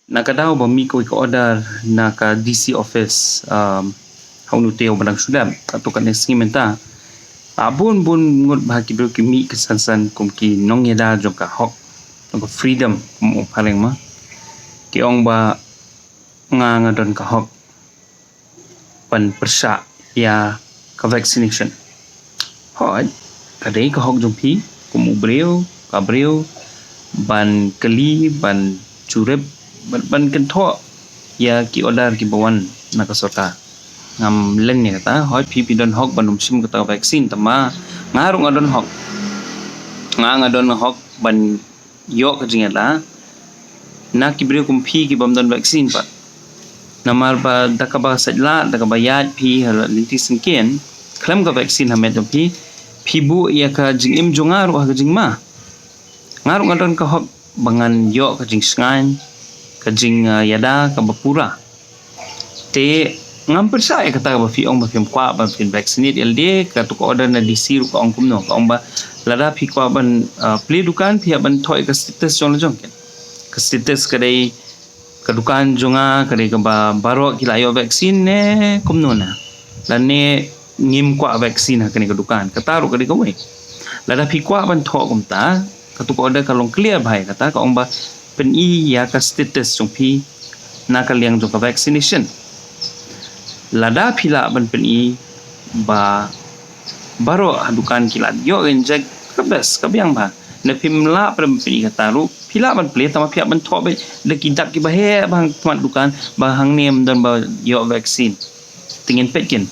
nakadaw ba mi ko order naka DC office hau nu teo badang sudam atau kan skimenta abun bun ngot bahaki bro ki mi kesansan kum ki nong yeda joka hok nong freedom mo paling ma ki ong ba nga don ka hok pan persa ya ka vaccination hoi kadai ka hok jompi kum ubreu ka breu ban keli ban curep ban kentho ya ki order ki bawan nakasota ngam len ya kata hoi pi don hok banum sim kata vaksin tama ngarung adon hok ngadon hok ban yo ka jingala na ki bre kum pi ki bam don vaksin pa namar ba dakaba sajla dakaba yat pi hal linti singken klam ka vaksin hamet pi bu ya ka jingim jongaru ka jingma ngarung adon ka hok bangan yo ka jing sngan ka jing yada ka bapura te ngam persa kata ba fi ong ba fim kwa ba fin vaccinate ld ka tu ko order na DC ru ka ong kumno ka ong ba lada fi kwa ban play dukan fi ban thoi ka status jong jong ken ka status ka dai ka dukan jonga ka dai ka ba baro ki layo vaksin ne kumno na lan ne ngim kwa vaksin ha ka ni ka dukan ka taru ka dai ka we lada fi kwa ban tho kum ta ka tu ko order ka long clear bhai kata ka ong ba pen i ya ka status jong fi na ka liang jong ka vaccination lada pila ban peni ba baro hadukan kilat yo enjek kabes kabyang ba na pimla ban peni kataru pila ban ple tama pia ban thobe de kidak ki bahe bang tuan dukan ba hang nem dan ba yo vaksin tingin petkin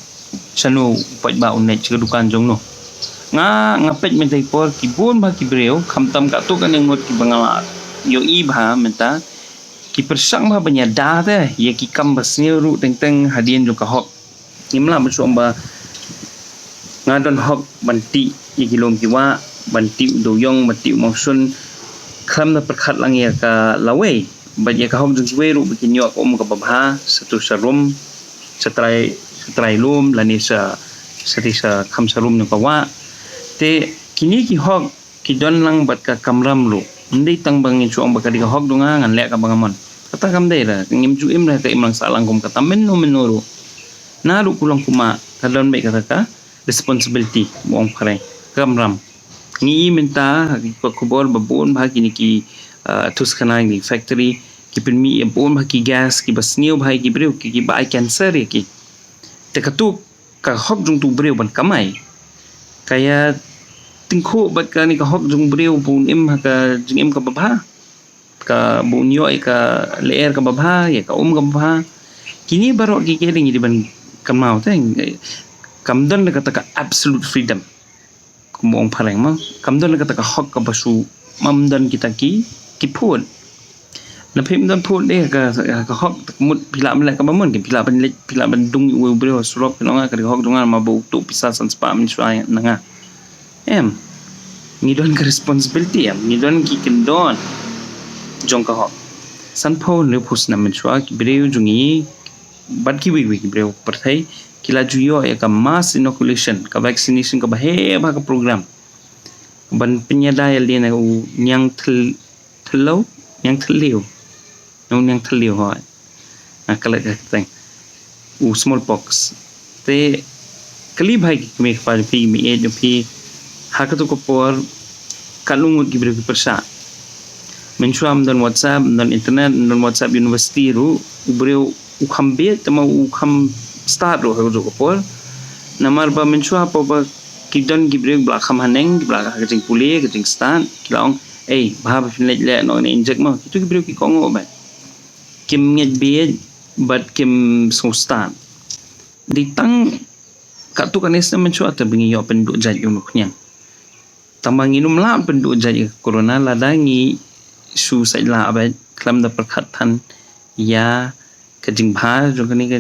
sanu pat ba unet ke dukan jong no nga pet men tai por ki bon ba ki breu khamtam ka tu kan ngot ki bangala yo i ba menta ki persang ba banya da te ye ki kam ba sneru teng hadien jo ka hok nimla besum ba ngadon hok banti ye ki lom ki wa banti do yong banti mausun kham na perkhat lang ya ka lawe ba ye ka hok jung weru bikin yo ko ka babha satu sarum setrai lum lani sa kham sarum no ka wa te kini ki hok ki don lang bat ka kamram lu ndai tang bang in chuang ba ka di ka hok dunga ngan le ka bangamon kata kam dai ra ngim ju im ra ka imlang salang kum kata menuru na ru kulang kuma kadon be kata ka responsibility mong pare kamram ni minta ko kubor babon ba kini ki tus kana ni factory ki permi bon ba ki gas ki basniu bhai ki breu ki ba cancer ki te katu ka hok jung tu breu ban kamai kaya tingko bat ka ni ka hok jung breu bun im ka jing im ka babha ka bunyo ka leer ka babha ya ka ka babha kini baro ki keling di ban kamau teng kamdon na kata ka absolute freedom kumong pareng mo kamdon na kata ka hok ka basu mamdan kita ki phun na phim dan phun de ka hok mut pila mala ka bamon ki pila ban dung u breu surop no nga ka hok dunga ma bu tu pisa san spa min swai na nga ngidon ka responsibility ngidon ki kendon jong ka hok san pho ne phus na min chwa ki breu jungi bat ki wi ki breu perthai kila juyo ya ka mass inoculation ka vaccination ka bahe ba ka program ban penyada ya le na u nyang thelo nyang thleu nyang thleu ho na kala ka teng u smallpox te kali bhai ki me pa pi mi e jo pi hakatu ko por kalungut ki breu ki persa mensuam dan WhatsApp dan internet dan WhatsApp university ru ubreu ukhambet tama ukham start ro hago ko por namar ba mensua pa ba kidon gibreu bla kham haneng bla ka jing puli ka jing stan kilong bha ba finlet le no ni injek mo itu gibreu ki kongo ba kim nget be bat kim so stan di tang ka tu kanes na mensua ta bingi yo penduk jaj yo nyang tamang inum la penduk jaj corona ladangi su sai la ba klam da perkhat than ya ka jing bha jo kani ka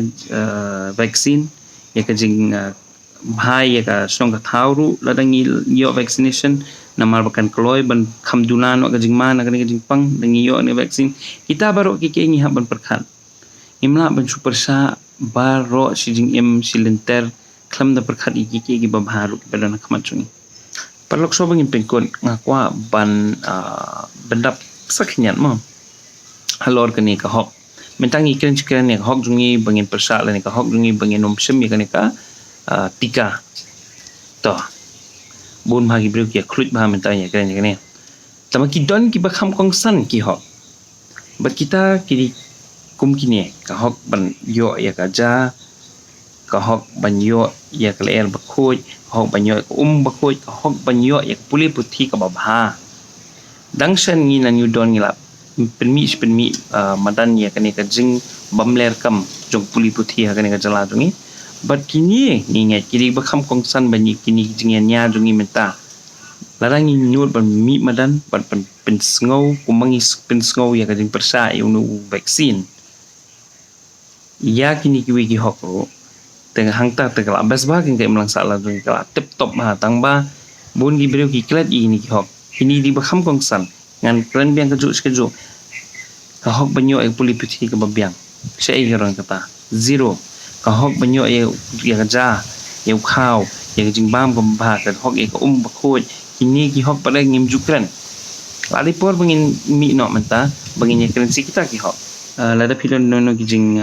vaccine ya ka jing bhai ya ka song ka thauru ladangi yo vaccination namar bakan kloi ban khamdunan ka jing man ka jing pang dangi yo ni vaccine kita baro ki ke ni haban perkhat imla ban super sa baro si jing im silenter klam da perkhat ki ke ba bharu ki badana khamachuni parlok so bangin pengkon ngakwa ban bendap sakhnyan mo halor kani ka hok mentangi keren ne hok jungi bangin persa la ne ka hok jungi bangin nom sem ya kani ka tika to bun bagi bro ki khruit ba mentanya keren kani tama ki don ki bakham kong san ki hok bat kita kiri kum kini ka hok ban yo ya ka ja ka hok ban yo ya ka ler bakhoi ka hok ban yo ka bakhoi ka hok ban yo ya puli puthi ka babha dangshan ngi nan yu don ngilapเป็นมีmadan ya kani ka jing bamler kam jong puli puthi ha kani ka jala dungi but kini ngi kiri bakham kong san bani kini jing nya dungi menta larang ni nyut ban mi madan ban pen sngau kumangi pen sngau ya ka jing persa yu nu vaksin ya kini ki wiki hoko tengah hangta tegala bas ba kin kai melang sala dungi kala tip top ma tang ba bun gi breu ki klat ini ki hok kini di bakham kong san ngan keren biang keju kahok banyo ay puli puthi ka babyang siya ay hiron kata zero kahok banyo ay kaja ay khaw ay jing bam ka ba ka hok ay ka bakhoj kini ki hok pada ngim jukran lali por bangin mi no menta bangin ya currency kita ki hok lada pilon no ki jing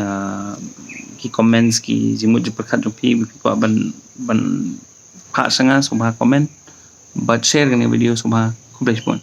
ki comments ki jimut perkhat pi ko ban pa sanga subha comment but share kan video subha kumplais pun